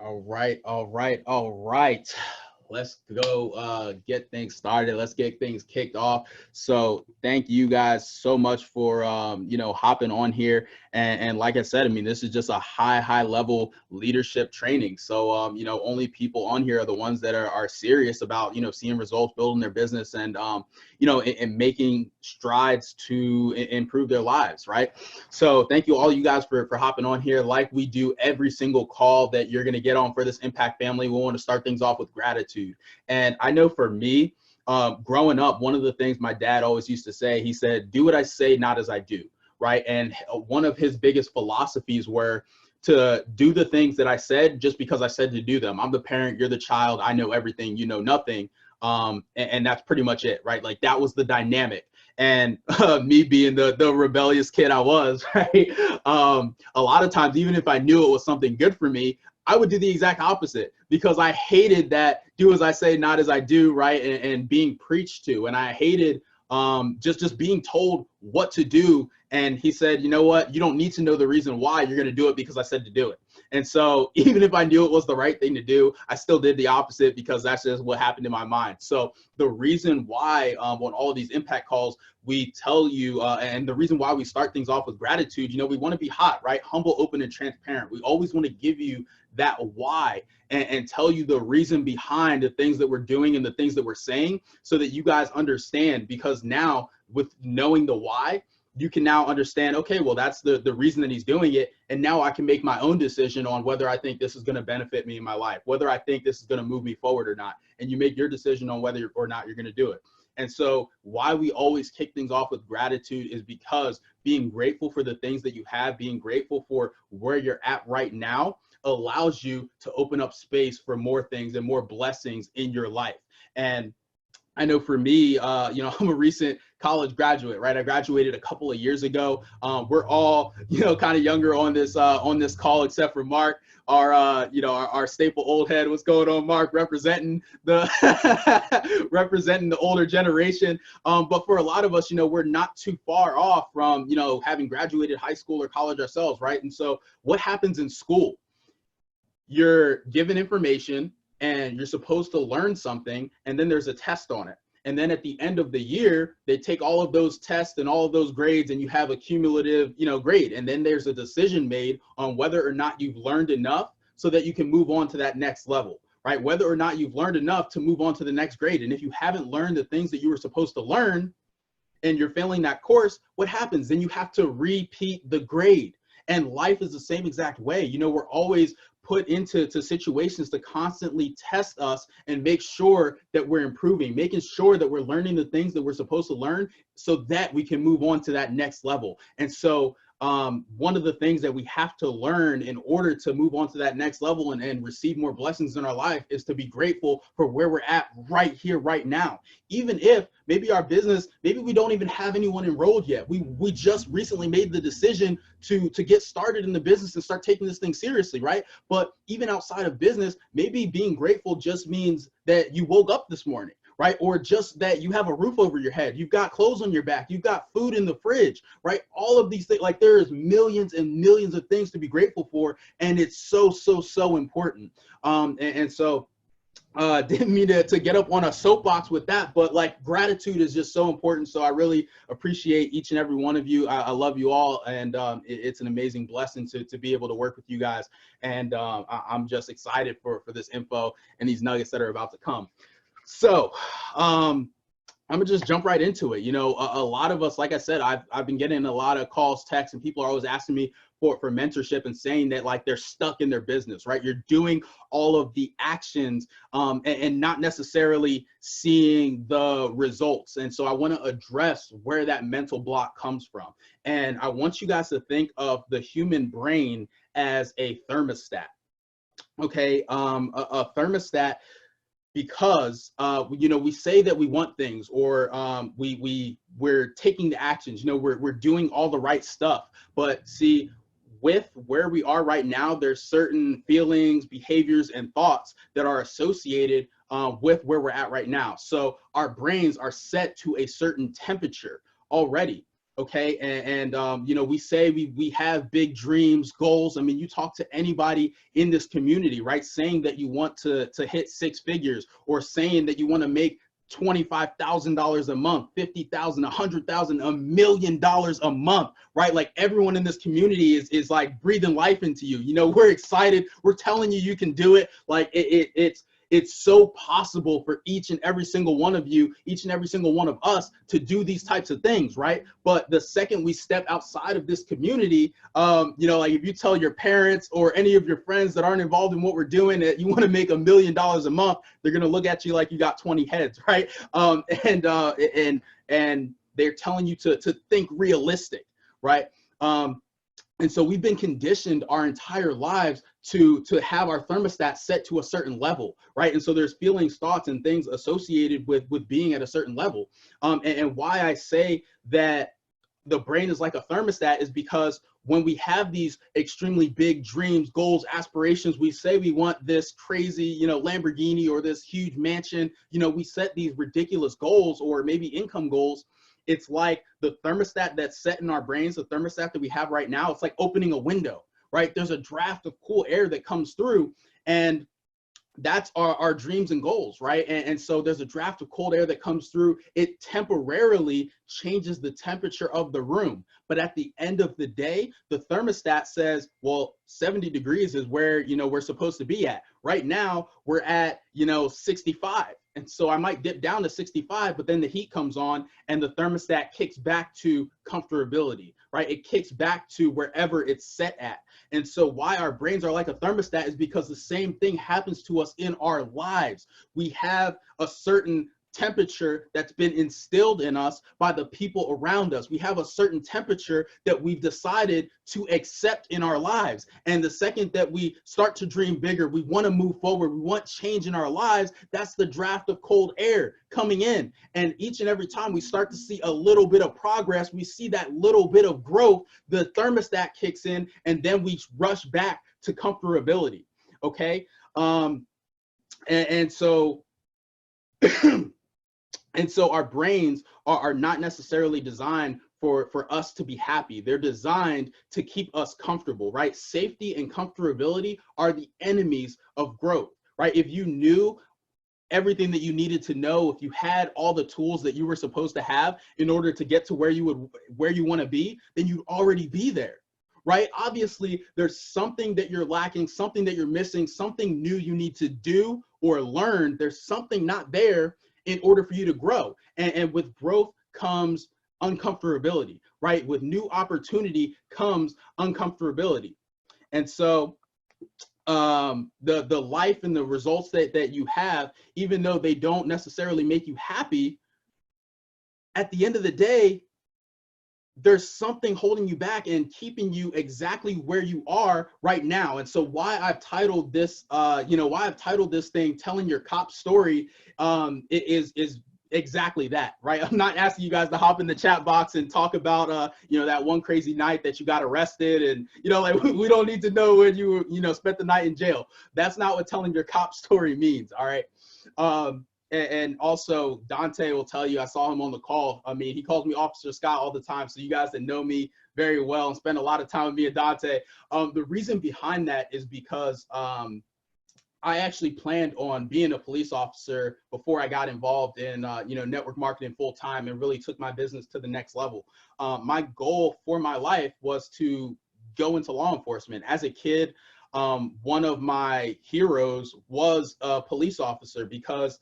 All right, all right, all right. Let's go get things started. Let's get things kicked off. So thank you guys so much for hopping on here. And like I said, I mean, this is just a high level leadership training. So only people on here are the ones that are serious about seeing results, building their business, and and making strides to improve their lives, right? So thank you all you guys for hopping on here. Like we do every single call that you're going to get on for this impact family, we want to start things off with gratitude. And I know for me, growing up, one of the things my dad always used to say, he said, do what I say, not as I do, right? And one of his biggest philosophies were to do the things that I said just because I said to do them. I'm the parent, you're the child, I know everything, you know nothing. And that's pretty much it, right? Like that was the dynamic. And me being the rebellious kid I was, right? A lot of times, even if I knew it was something good for me, I would do the exact opposite because I hated that do as I say, not as I do, right? And being preached to. And I hated just being told what to do. And he said, you know what? You don't need to know the reason why. You're going to do it because I said to do it. And so even if I knew it was the right thing to do, I still did the opposite because that's just what happened in my mind. So the reason why on all of these impact calls, we tell you, and the reason why we start things off with gratitude, we want to be hot, right? Humble, open, and transparent. We always want to give you that why and tell you the reason behind the things that we're doing and the things that we're saying so that you guys understand, because now with knowing the why, you can now understand, okay, well, that's the reason that he's doing it. And now I can make my own decision on whether I think this is going to benefit me in my life, whether I think this is going to move me forward or not. And you make your decision on whether or not you're going to do it. And so why we always kick things off with gratitude is because being grateful for the things that you have, being grateful for where you're at right now allows you to open up space for more things and more blessings in your life. And I know for me, I'm a recent college graduate, right? I graduated a couple of years ago. We're all, kind of younger on this call, except for Mark, our staple old head. What's going on, Mark? Representing the representing the older generation. But for a lot of us, we're not too far off from, having graduated high school or college ourselves, right? And so, what happens in school? You're given information and you're supposed to learn something, and then there's a test on it. And then at the end of the year, they take all of those tests and all of those grades, and you have a cumulative, grade. And then there's a decision made on whether or not you've learned enough so that you can move on to that next level, right? Whether or not you've learned enough to move on to the next grade. And if you haven't learned the things that you were supposed to learn and you're failing that course, what happens? Then you have to repeat the grade. And life is the same exact way. We're always put into situations to constantly test us and make sure that we're improving, making sure that we're learning the things that we're supposed to learn so that we can move on to that next level. And so one of the things that we have to learn in order to move on to that next level and receive more blessings in our life is to be grateful for where we're at right here, right now. Even if maybe our business, maybe we don't even have anyone enrolled yet. We just recently made the decision to get started in the business and start taking this thing seriously, right? But even outside of business, maybe being grateful just means that you woke up this morning, right? Or just that you have a roof over your head, you've got clothes on your back, you've got food in the fridge, right? All of these things, like there is millions and millions of things to be grateful for. And it's so important. And so didn't mean to get up on a soapbox with that, but like gratitude is just so important. So I really appreciate each and every one of you. I love you all. And it's an amazing blessing to be able to work with you guys. And I'm just excited for this info and these nuggets that are about to come. So I'm gonna just jump right into it. A lot of us, like I said, I've been getting a lot of calls, texts, and people are always asking me for mentorship and saying that like they're stuck in their business, right? You're doing all of the actions and not necessarily seeing the results. And so I want to address where that mental block comes from. And I want you guys to think of the human brain as a thermostat. Okay, a thermostat, because we say that we want things, or we're taking the actions, we're doing all the right stuff, but see, with where we are right now, there's certain feelings, behaviors, and thoughts that are associated with where we're at right now. So our brains are set to a certain temperature already. Okay. And you know, we say we have big dreams, goals. I mean, you talk to anybody in this community, right? Saying that you want to hit 6 figures, or saying that you want to make $25,000 a month, 50,000, 100,000, $1 million a month, right? Like everyone in this community is like breathing life into you. You know, we're excited. We're telling you, you can do it. Like it's so possible for each and every single one of you, each and every single one of us to do these types of things, right? But the second we step outside of this community, you know, like if you tell your parents or any of your friends that aren't involved in what we're doing that you want to make $1 million a month, they're going to look at you like you got 20 heads, right? And they're telling you to think realistic, right? And so we've been conditioned our entire lives to have our thermostat set to a certain level, right? And so there's feelings, thoughts, and things associated with being at a certain level. And why I say that the brain is like a thermostat is because when we have these extremely big dreams, goals, aspirations, we say we want this crazy, you know, Lamborghini or this huge mansion, you know, we set these ridiculous goals or maybe income goals. It's like the thermostat that's set in our brains, the thermostat that we have right now, it's like opening a window, right? There's a draft of cool air that comes through, and that's our dreams and goals, right? And so there's a draft of cold air that comes through. It temporarily changes the temperature of the room. But at the end of the day, the thermostat says, well, 70 degrees is where, you know, we're supposed to be at. Right now, we're at, you know, 65. And so I might dip down to 65, but then the heat comes on and the thermostat kicks back to comfortability, right? It kicks back to wherever it's set at. And so why our brains are like a thermostat is because the same thing happens to us in our lives. We have a certain temperature that's been instilled in us by the people around us. We have a certain temperature that we've decided to accept in our lives. And the second that we start to dream bigger, we want to move forward, we want change in our lives, that's the draft of cold air coming in. And each and every time we start to see a little bit of progress, we see that little bit of growth, the thermostat kicks in, and then we rush back to comfortability. Okay. And so and so our brains are not necessarily designed for us to be happy. They're designed to keep us comfortable, right? Safety and comfortability are the enemies of growth, right? If you knew everything that you needed to know, if you had all the tools that you were supposed to have in order to get to where you want to be, then you'd already be there, right? Obviously, there's something that you're lacking, something that you're missing, something new you need to do or learn. There's something not there in order for you to grow. And with growth comes uncomfortability, right? With new opportunity comes uncomfortability. And so the life and the results that you have, even though they don't necessarily make you happy, at the end of the day, there's something holding you back and keeping you exactly where you are right now. And so why I've titled this, why I've titled this thing, Telling Your Cop Story, is exactly that, right? I'm not asking you guys to hop in the chat box and talk about, that one crazy night that you got arrested. And, like we don't need to know when you, spent the night in jail. That's not what telling your cop story means. All right. And also Dante will tell you, I saw him on the call. I mean, he calls me Officer Scott all the time. So you guys that know me very well and spend a lot of time with me and Dante, the reason behind that is because I actually planned on being a police officer before I got involved in, network marketing full time and really took my business to the next level. My goal for my life was to go into law enforcement. As a kid, one of my heroes was a police officer because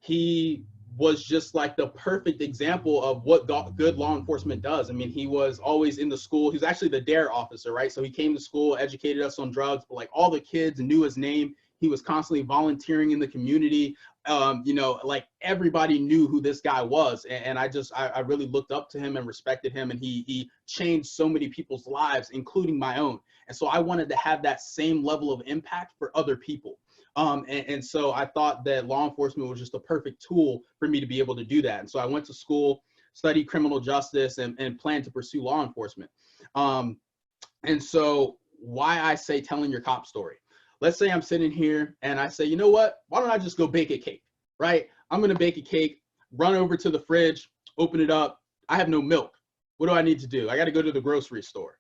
he was just like the perfect example of what good law enforcement does. I mean, he was always in the school. He was actually the DARE officer, right? So he came to school, educated us on drugs, but like all the kids knew his name. He was constantly volunteering in the community. Like everybody knew who this guy was. And I really looked up to him and respected him. And he changed so many people's lives, including my own. And so I wanted to have that same level of impact for other people. And so I thought that law enforcement was just a perfect tool for me to be able to do that. And so I went to school, studied criminal justice, and planned to pursue law enforcement. And so why I say telling your cop story. Let's say I'm sitting here and I say, you know what? Why don't I just go bake a cake, right? I'm going to bake a cake, run over to the fridge, open it up. I have no milk. what do I need to do? I got to go to the grocery store.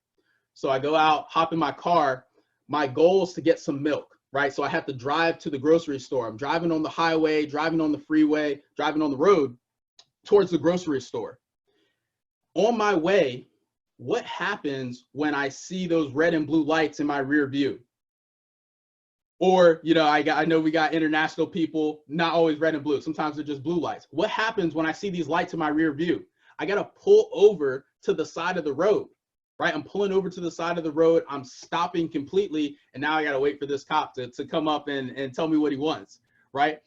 So I go out, hop in my car. My goal is to get some milk, right? So I have to drive to the grocery store. I'm driving on the highway, driving on the freeway, driving on the road towards the grocery store. On my way, what happens when I see those red and blue lights in my rear view? Or, you know, I know we got international people, not always red and blue. Sometimes they're just blue lights. What happens when I see these lights in my rear view? I got to pull over to the side of the road, right? I'm pulling over to the side of the road. I'm stopping completely. And now I got to wait for this cop to come up and tell me what he wants, right?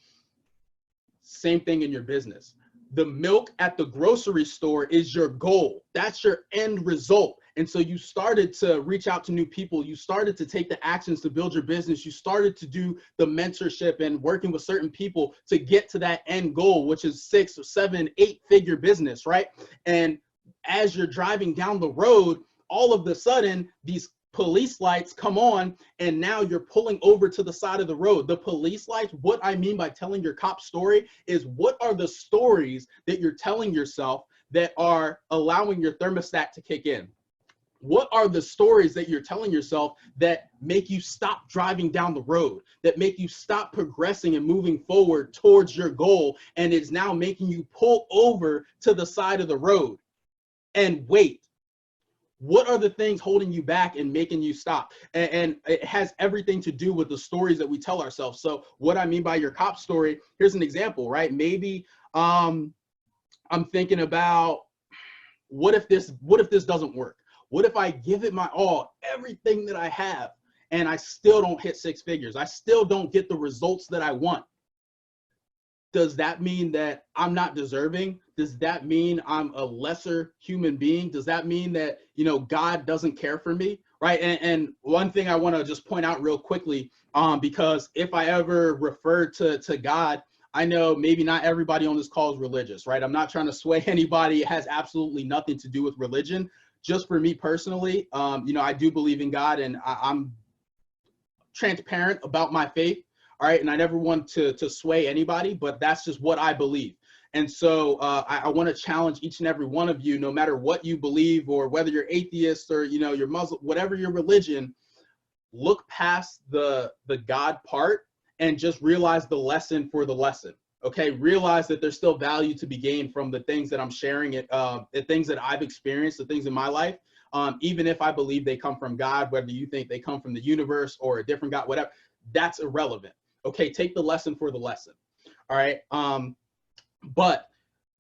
Same thing in your business. The milk at the grocery store is your goal. That's your end result. And so you started to reach out to new people. You started to take the actions to build your business. You started to do the mentorship and working with certain people to get to that end goal, which is 6 or 7, 8-figure business, right? And as you're driving down the road, all of a sudden, these police lights come on, and now you're pulling over to the side of the road. The police lights, what I mean by telling your cop story is, what are the stories that you're telling yourself that are allowing your thermostat to kick in? What are the stories that you're telling yourself that make you stop driving down the road, that make you stop progressing and moving forward towards your goal, and is now making you pull over to the side of the road and wait? What are the things holding you back and making you stop? And it has everything to do with the stories that we tell ourselves. So what I mean by your cop story, here's an example, right? Maybe I'm thinking about, what if this doesn't work? What if I give it my all, everything that I have, and I still don't hit 6 figures? I still don't get the results that I want. Does that mean that I'm not deserving? Does that mean I'm a lesser human being? Does that mean that, you know, God doesn't care for me, right? And one thing I want to just point out real quickly, because if I ever refer to God, I know maybe not everybody on this call is religious, right? I'm not trying to sway anybody. It has absolutely nothing to do with religion. Just for me personally, you know, I do believe in God, and I'm transparent about my faith. All right. And I never want to sway anybody, but that's just what I believe. And so I want to challenge each and every one of you, no matter what you believe, or whether you're atheist or, you know, you're Muslim, whatever your religion, look past the God part and just realize the lesson for the lesson. Okay. Realize that there's still value to be gained from the things that I'm sharing, the things that I've experienced, the things in my life. Even if I believe they come from God, whether you think they come from the universe or a different God, whatever, that's irrelevant. Okay, take the lesson for the lesson. All right. But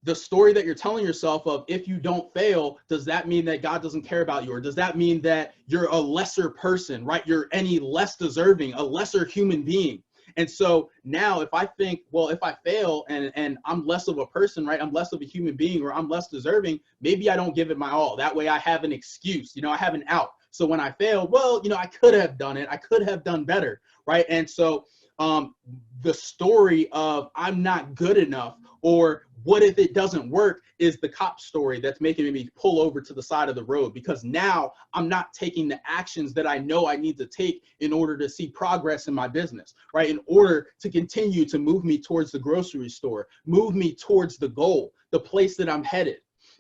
the story that you're telling yourself of, if you don't fail, does that mean that God doesn't care about you? Or does that mean that you're a lesser person, right? You're any less deserving, a lesser human being. And so now if I think, well, if I fail and I'm less of a person, right? I'm less of a human being, or I'm less deserving, maybe I don't give it my all. That way I have an excuse, you know, I have an out. So when I fail, well, you know, I could have done it. I could have done better, right? And so the story of I'm not good enough, or what if it doesn't work, is the cop story that's making me pull over to the side of the road, because now I'm not taking the actions that I know I need to take in order to see progress in my business, right? In order to continue to move me towards the grocery store, move me towards the goal, the place that I'm headed.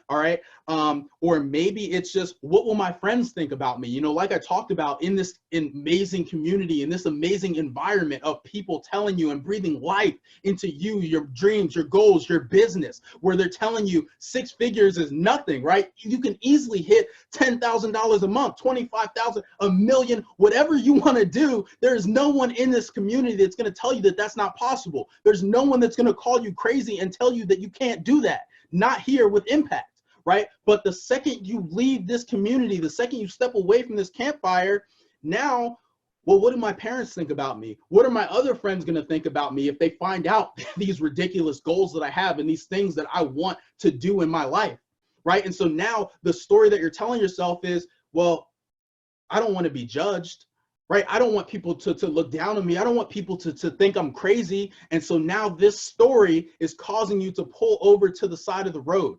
All right. Or maybe it's just, what will my friends think about me? You know, like I talked about, in this amazing community, in this amazing environment of people telling you and breathing life into you, your dreams, your goals, your business, where they're telling you 6 figures is nothing, right? You can easily hit $10,000 a month, 25,000, $1 million, whatever you want to do. There's no one in this community that's going to tell you that that's not possible. There's no one that's going to call you crazy and tell you that you can't do that. Not here with impact. Right? But the second you leave this community, the second you step away from this campfire, now, well, what do my parents think about me? What are my other friends going to think about me if they find out these ridiculous goals that I have and these things that I want to do in my life? Right? And so now the story that you're telling yourself is, well, I don't want to be judged. Right? I don't want people to look down on me. I don't want people to think I'm crazy. And so now this story is causing you to pull over to the side of the road.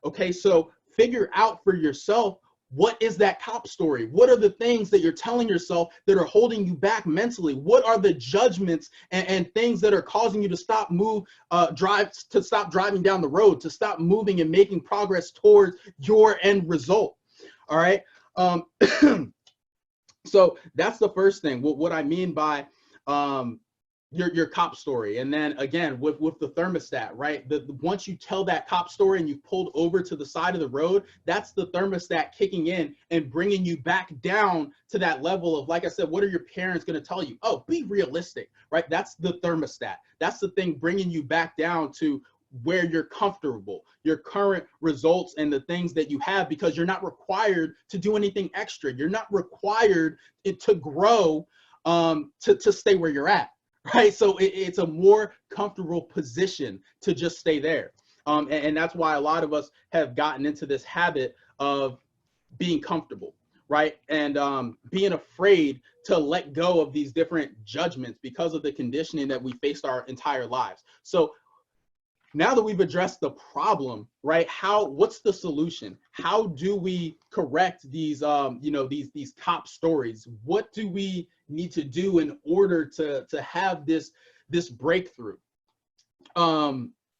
Okay, so figure out for yourself, what is that cop story? What are the things that you're telling yourself that are holding you back mentally? What are the judgments and things that are causing you to stop stop driving down the road, to stop moving and making progress towards your end result? All right. So that's the first thing. What I mean by your cop story. And then again, with the thermostat, right? Once you tell that cop story and you've pulled over to the side of the road, that's the thermostat kicking in and bringing you back down to that level of, like I said, what are your parents going to tell you? Oh, be realistic, right? That's the thermostat. That's the thing bringing you back down to where you're comfortable, your current results and the things that you have, because you're not required to do anything extra. You're not required to grow to stay where you're at. Right, so it's a more comfortable position to just stay there, and that's why a lot of us have gotten into this habit of being comfortable, right, and being afraid to let go of these different judgments because of the conditioning that we faced our entire lives. So now that we've addressed the problem, right, what's the solution? How do we correct these these cop stories? What do we need to do in order to have this breakthrough?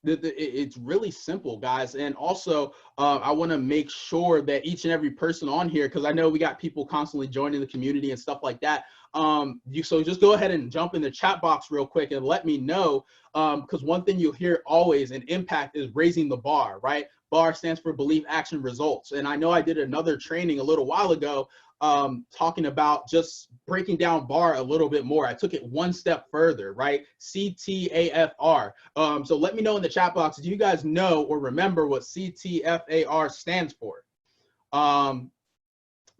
It's really simple, guys. And also I want to make sure that each and every person on here, because I know we got people constantly joining the community and stuff like that, so just go ahead and jump in the chat box real quick and let me know, because one thing you'll hear always in impact is raising the bar, right? BAR stands for belief, action, results. And I know I did another training a little while ago talking about just breaking down BAR a little bit more. I took it one step further, right? CTAFR. So let me know in the chat box, do you guys know or remember what CTFAR stands for?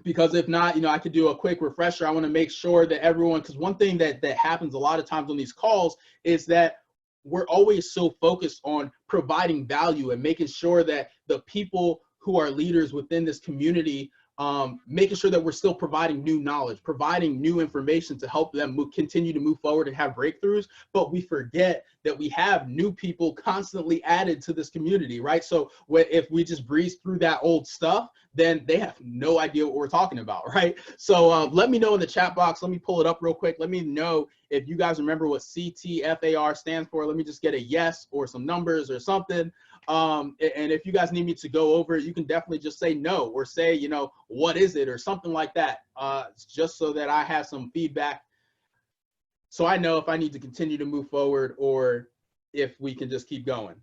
Because if not, I could do a quick refresher. I want to make sure that everyone, because one thing that happens a lot of times on these calls is that we're always so focused on providing value and making sure that the people who are leaders within this community, making sure that we're still providing new knowledge, providing new information to help them continue to move forward and have breakthroughs. But we forget that we have new people constantly added to this community, right? So if we just breeze through that old stuff, then they have no idea what we're talking about, right? So let me know in the chat box. Let me pull it up real quick. Let me know if you guys remember what CTFAR stands for. Let me just get a yes or some numbers or something. And if you guys need me to go over it, you can definitely just say no or say, what is it or something like that, just so that I have some feedback, so I know if I need to continue to move forward or if we can just keep going.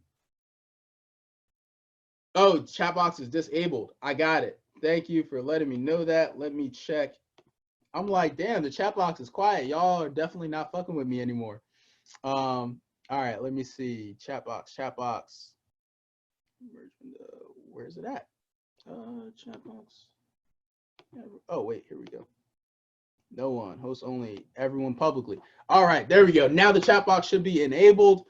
Oh, chat box is disabled. I got it. Thank you for letting me know that. Let me check. I'm like, damn, the chat box is quiet. Y'all are definitely not fucking with me anymore. All right, let me see. Chat box. Where's it at? Chat box. Oh, wait, here we go. No one, host only, everyone publicly. All right, there we go. Now the chat box should be enabled.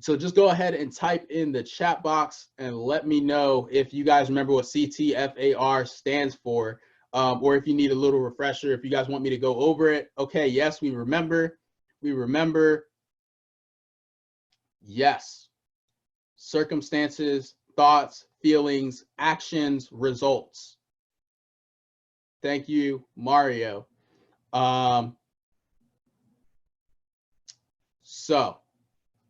So just go ahead and type in the chat box and let me know if you guys remember what CTFAR stands for, or if you need a little refresher, if you guys want me to go over it. Okay, yes, we remember. Yes. Circumstances, thoughts, feelings, actions, results. Thank you, Mario. So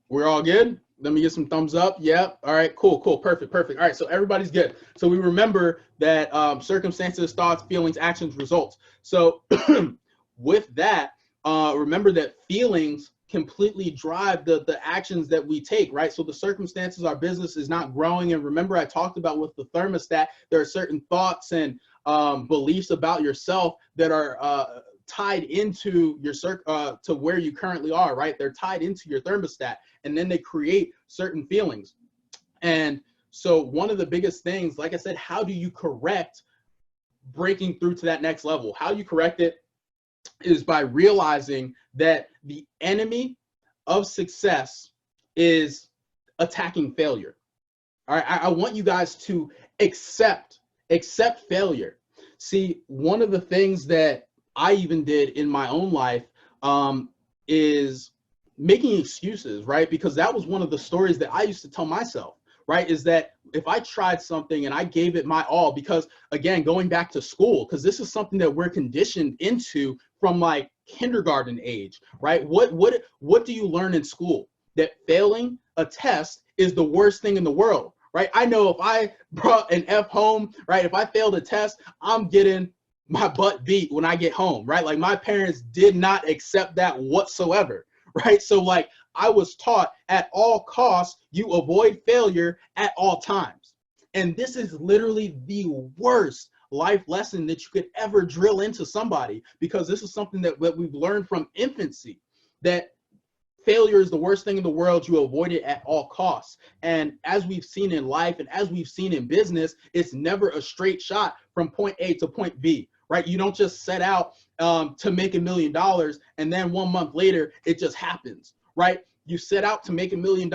we're all good. Let me get some thumbs up. Yeah. All right, cool. Perfect. All right, so everybody's good. So we remember that circumstances, thoughts, feelings, actions, results. So with that, remember that feelings completely drive the actions that we take, right? So the circumstances, our business is not growing. And remember, I talked about with the thermostat, there are certain thoughts and beliefs about yourself that are tied into your to where you currently are, right? They're tied into your thermostat, and then they create certain feelings. And so one of the biggest things, like I said, how do you correct breaking through to that next level? How you correct it is by realizing that the enemy of success is attacking failure. All right, I want you guys to accept failure. See, one of the things that I even did in my own life is making excuses, right? Because that was one of the stories that I used to tell myself, right? Is that if I tried something and I gave it my all, because again, going back to school, because this is something that we're conditioned into from like kindergarten age, right? What do you learn in school? That failing a test is the worst thing in the world, right? I know if I brought an F home, right? If I failed a test, I'm getting my butt beat when I get home, right? Like my parents did not accept that whatsoever, right? So like I was taught at all costs, you avoid failure at all times. And this is literally the worst life lesson that you could ever drill into somebody, because this is something that we've learned from infancy, that failure is the worst thing in the world. You avoid it at all costs. And as we've seen in life and as we've seen in business, it's never a straight shot from point A to point B, right? You don't just set out to make $1 million and then 1 month later, it just happens, right? You set out to make $1 million,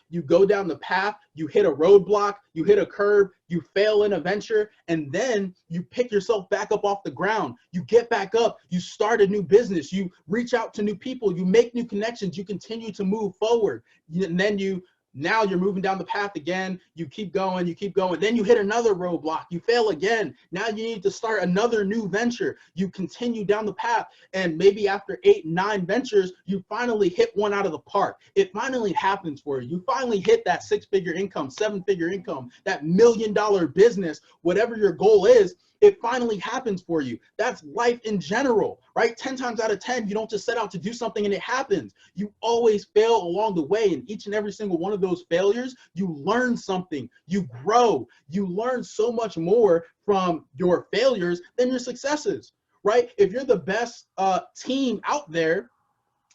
you go down the path, you hit a roadblock, you hit a curb, you fail in a venture, and then you pick yourself back up off the ground. You get back up, you start a new business, you reach out to new people, you make new connections, you continue to move forward. And then now you're moving down the path again, you keep going, then you hit another roadblock, you fail again. Now you need to start another new venture. You continue down the path, and maybe after 8, 9 ventures, you finally hit one out of the park. It finally happens for you. You finally hit that 6-figure income, 7-figure income, that $1 million business, whatever your goal is. It finally happens for you. That's life in general, right? 10 times out of 10, you don't just set out to do something and it happens. You always fail along the way. And each and every single one of those failures, you learn something, you grow, you learn so much more from your failures than your successes, right? If you're the best team out there,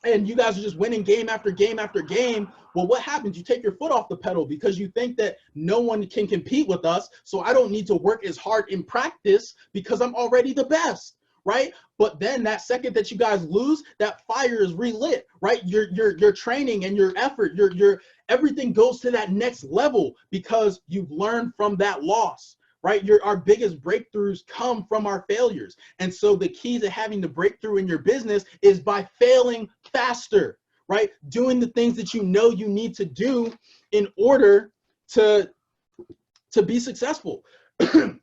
and you guys are just winning game after game after game, well, what happens? You take your foot off the pedal because you think that no one can compete with us, so I don't need to work as hard in practice because I'm already the best, right? But then that second that you guys lose, that fire is relit, right? Your training and your effort, your everything goes to that next level because you've learned from that loss. Right? Our biggest breakthroughs come from our failures. And so the key to having the breakthrough in your business is by failing faster, right? Doing the things that you know you need to do in order to be successful.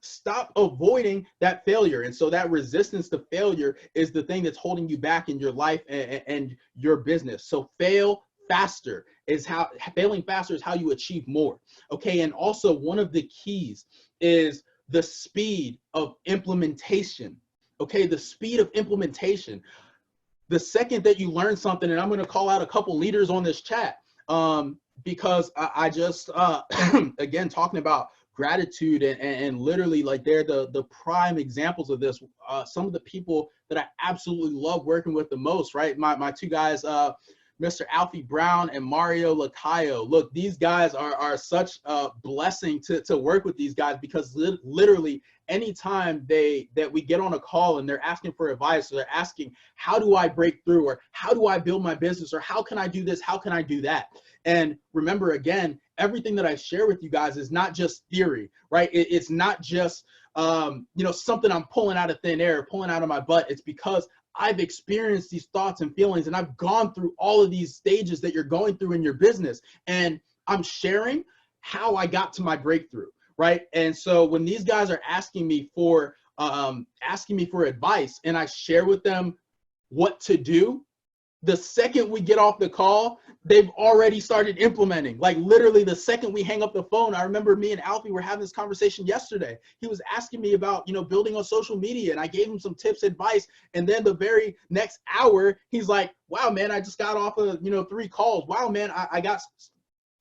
Stop avoiding that failure. And so that resistance to failure is the thing that's holding you back in your life and your business. So failing faster is how you achieve more. Okay. And also one of the keys is the speed of implementation. Okay. The speed of implementation. The second that you learn something, and I'm going to call out a couple leaders on this chat, because I just, again, talking about gratitude and literally like they're the prime examples of this. Some of the people that I absolutely love working with the most, right? My two guys, Mr. Alfie Brown and Mario Lacayo. Look, these guys are such a blessing to work with these guys, because literally anytime that we get on a call and they're asking for advice, or they're asking, how do I break through, or how do I build my business, or how can I do this, how can I do that? And remember, again, everything that I share with you guys is not just theory, right? It's not just something I'm pulling out of thin air, pulling out of my butt. It's because I've experienced these thoughts and feelings, and I've gone through all of these stages that you're going through in your business, and I'm sharing how I got to my breakthrough, right? And so when these guys are asking me for advice, and I share with them what to do, the second we get off the call, they've already started implementing. Like literally the second we hang up the phone. I remember me and Alfie were having this conversation yesterday. He was asking me about, building on social media, and I gave him some tips, advice. And then the very next hour, he's like, wow, man, I just got off of, 3 calls. Wow, man, I got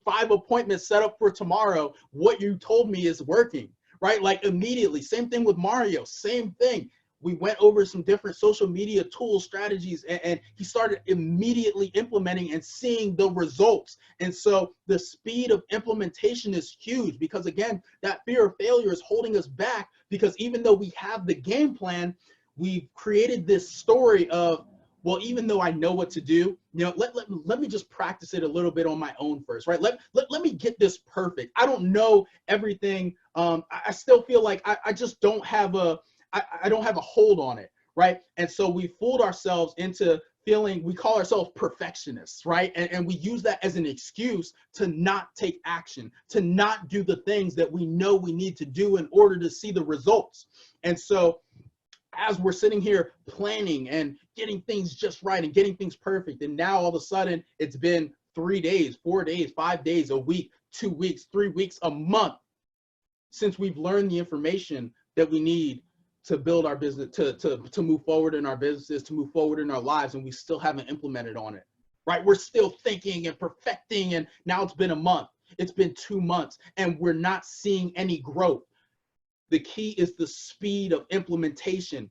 5 appointments set up for tomorrow. What you told me is working, right? Like immediately. Same thing with Mario, same thing. We went over some different social media tools, strategies, and he started immediately implementing and seeing the results. And so the speed of implementation is huge, because again, that fear of failure is holding us back, because even though we have the game plan, we've created this story of, well, even though I know what to do, let me just practice it a little bit on my own first, right? Let me get this perfect. I don't know everything. I still feel like I just don't have I don't have a hold on it, right? And so we fooled ourselves into feeling, we call ourselves perfectionists, right? And we use that as an excuse to not take action, to not do the things that we know we need to do in order to see the results. And so as we're sitting here planning and getting things just right and getting things perfect, and now all of a sudden it's been 3 days, 4 days, 5 days, a week, 2 weeks, 3 weeks, a month since we've learned the information that we need to build our business, to move forward in our businesses, to move forward in our lives, and we still haven't implemented on it, right? We're still thinking and perfecting, and now it's been a month, it's been 2 months, and we're not seeing any growth. The key is the speed of implementation,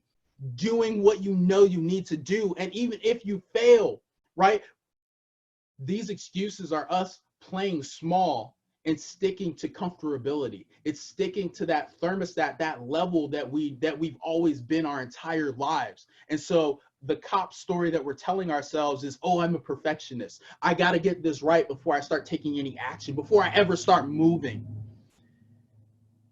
doing what you know you need to do. And even if you fail, right? These excuses are us playing small and sticking to comfortability. It's sticking to that thermostat, that level that we've always been our entire lives. And so the cop story that we're telling ourselves is, oh, I'm a perfectionist. I got to get this right before I start taking any action, before I ever start moving.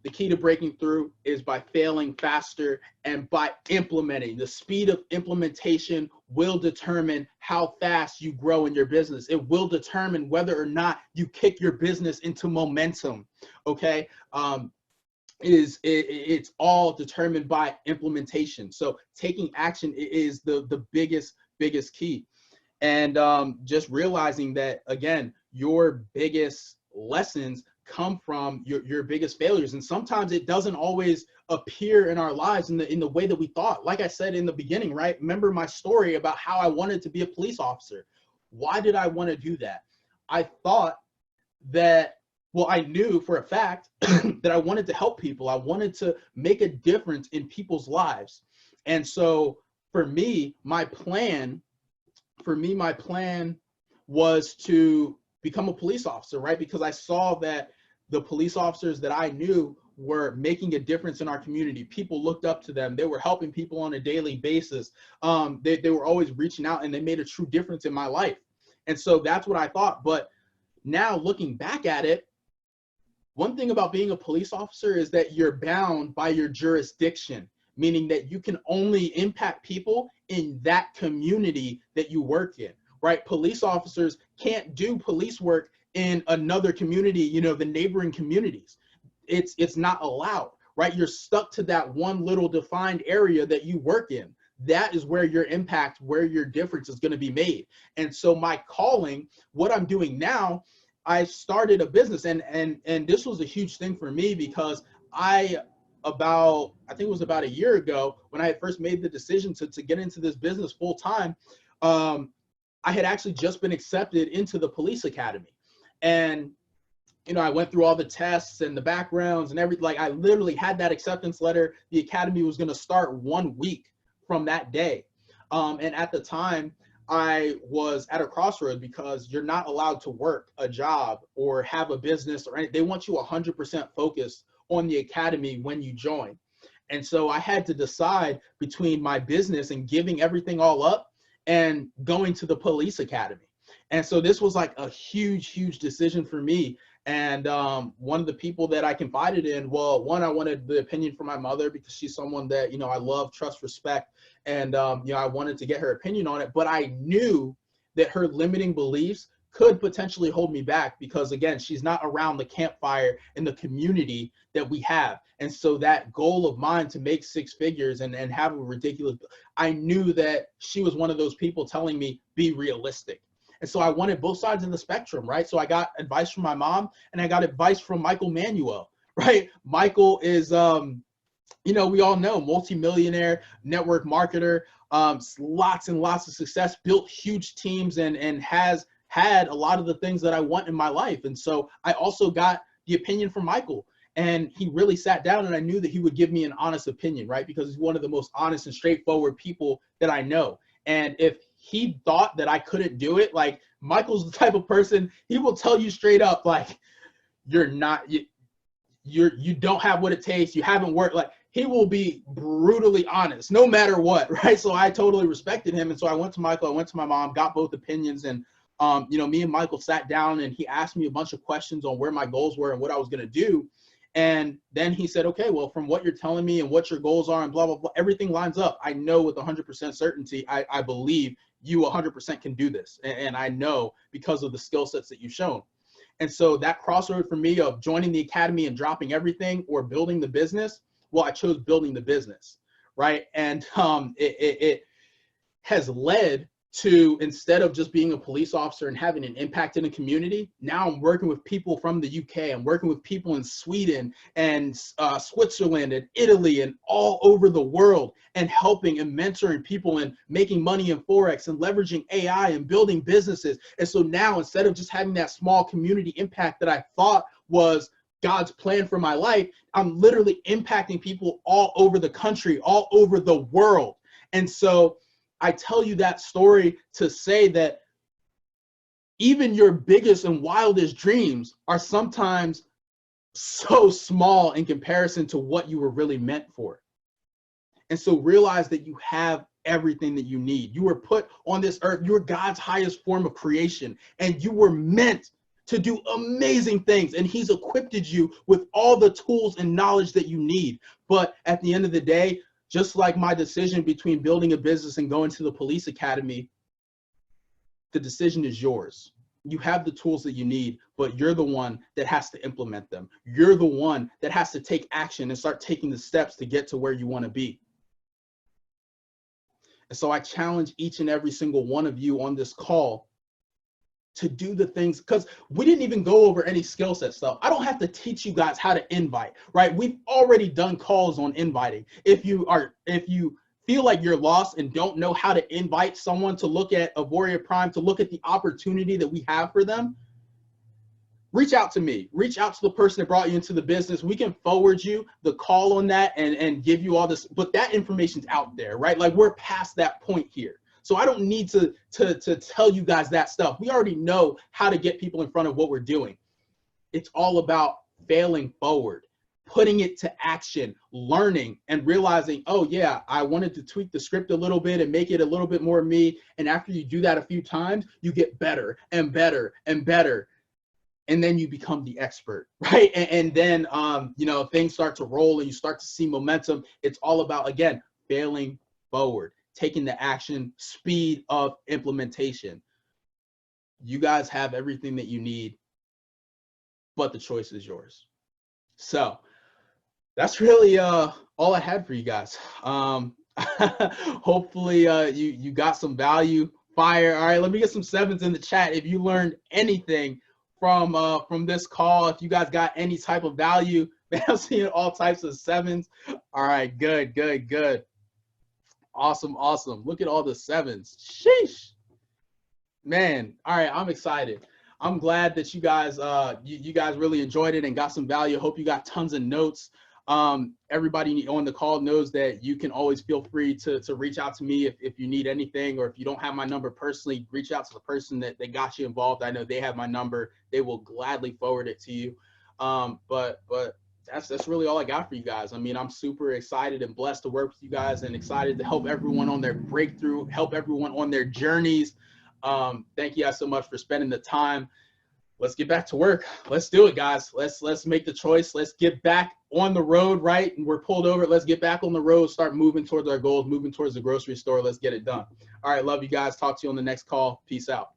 The key to breaking through is by failing faster and by implementing. The speed of implementation will determine how fast you grow in your business. It will determine whether or not you kick your business into momentum, okay? It's all determined by implementation. So taking action is the biggest key. And just realizing that, again, your biggest lessons come from your biggest failures. And sometimes it doesn't always appear in our lives in the way that we thought. Like I said in the beginning, right? Remember my story about how I wanted to be a police officer. Why did I want to do that? I thought that, well, I knew for a fact that I wanted to help people. I wanted to make a difference in people's lives. And so for me, my plan was to become a police officer, right? Because I saw that the police officers that I knew were making a difference in our community. People looked up to them. They were helping people on a daily basis. They were always reaching out, and they made a true difference in my life. And so that's what I thought. But now looking back at it, one thing about being a police officer is that you're bound by your jurisdiction, meaning that you can only impact people in that community that you work in, right? Police officers can't do police work in another community, the neighboring communities. It's not allowed, right? You're stuck to that one little defined area that you work in. That is where your impact, where your difference is going to be made. And so my calling, what I'm doing now, I started a business, and this was a huge thing for me because I think it was about a year ago when I had first made the decision to get into this business full time. I had actually just been accepted into the police academy. And, I went through all the tests and the backgrounds and everything. Like, I literally had that acceptance letter. The academy was going to start 1 week from that day. And at the time, I was at a crossroad because you're not allowed to work a job or have a business or anything. They want you 100% focused on the academy when you join. And so I had to decide between my business and giving everything all up and going to the police academy. And so this was like a huge decision for me. And one of the people that I confided in, well, one, I wanted the opinion from my mother because she's someone that, I love, trust, respect. And, I wanted to get her opinion on it. But I knew that her limiting beliefs could potentially hold me back because, again, she's not around the campfire in the community that we have. And so that goal of mine to make 6 figures and have a ridiculous, I knew that she was one of those people telling me, be realistic. And so I wanted both sides of the spectrum, right? So I got advice from my mom and I got advice from Michael Manuel, right? Michael is, we all know, multimillionaire, network marketer, lots and lots of success, built huge teams and has had a lot of the things that I want in my life. And so I also got the opinion from Michael, and he really sat down, and I knew that he would give me an honest opinion, right? Because he's one of the most honest and straightforward people that I know. And if he thought that I couldn't do it, like, Michael's the type of person, he will tell you straight up, like, you don't have what it takes. You haven't worked. Like, he will be brutally honest no matter what, right? So I totally respected him. And so I went to Michael, I went to my mom, got both opinions. And, me and Michael sat down and he asked me a bunch of questions on where my goals were and what I was going to do. And then he said, okay, well, from what you're telling me and what your goals are and blah, blah, blah, everything lines up. I know with 100% certainty, I believe you 100% can do this. And I know because of the skill sets that you've shown. And so that crossroad for me of joining the academy and dropping everything or building the business, well, I chose building the business, right? And it has led to, instead of just being a police officer and having an impact in the community, now I'm working with people from the UK. I'm working with people in Sweden and Switzerland and Italy and all over the world, and helping and mentoring people and making money in Forex and leveraging AI and building businesses. And so now, instead of just having that small community impact that I thought was God's plan for my life, I'm literally impacting people all over the country, all over the world. And so I tell you that story to say that even your biggest and wildest dreams are sometimes so small in comparison to what you were really meant for. And so realize that you have everything that you need. You were put on this earth. You're God's highest form of creation, and you were meant to do amazing things. And he's equipped you with all the tools and knowledge that you need. But at the end of the day, just like my decision between building a business and going to the police academy, the decision is yours. You have the tools that you need, but you're the one that has to implement them. You're the one that has to take action and start taking the steps to get to where you want to be. And so I challenge each and every single one of you on this call to do the things, because we didn't even go over any skill set stuff. I don't have to teach you guys how to invite, right? We've already done calls on inviting. If you feel like you're lost and don't know how to invite someone to look at Auvoria Prime, to look at the opportunity that we have for them, reach out to me. Reach out to the person that brought you into the business. We can forward you the call on that and give you all this, but that information's out there, right? Like, we're past that point here. So I don't need to tell you guys that stuff. We already know how to get people in front of what we're doing. It's all about failing forward, putting it to action, learning, and realizing, oh yeah, I wanted to tweak the script a little bit and make it a little bit more me. And after you do that a few times, you get better and better and better. And then you become the expert, right? And then, things start to roll and you start to see momentum. It's all about, again, failing forward, taking the action, speed of implementation. You guys have everything that you need, but the choice is yours. So that's really all I had for you guys. Hopefully you got some value. Fire. All right, let me get some sevens in the chat if you learned anything from this call. If you guys got any type of value, man, I'm seeing all types of sevens. All right, good. Awesome. Look at all the sevens. Sheesh, man. All right, I'm excited. I'm glad that you guys you guys really enjoyed it and got some value. Hope you got tons of notes. Everybody on the call knows that you can always feel free to reach out to me if you need anything, or if you don't have my number personally, reach out to the person that got you involved. I know they have my number. They will gladly forward it to you. But that's really all I got for you guys. I mean, I'm super excited and blessed to work with you guys, and excited to help everyone on their breakthrough, help everyone on their journeys. Thank you guys so much for spending the time. Let's get back to work. Let's do it, guys. Let's make the choice. Let's get back on the road, right? And we're pulled over. Let's get back on the road, start moving towards our goals, moving towards the grocery store. Let's get it done. All right, love you guys. Talk to you on the next call. Peace out.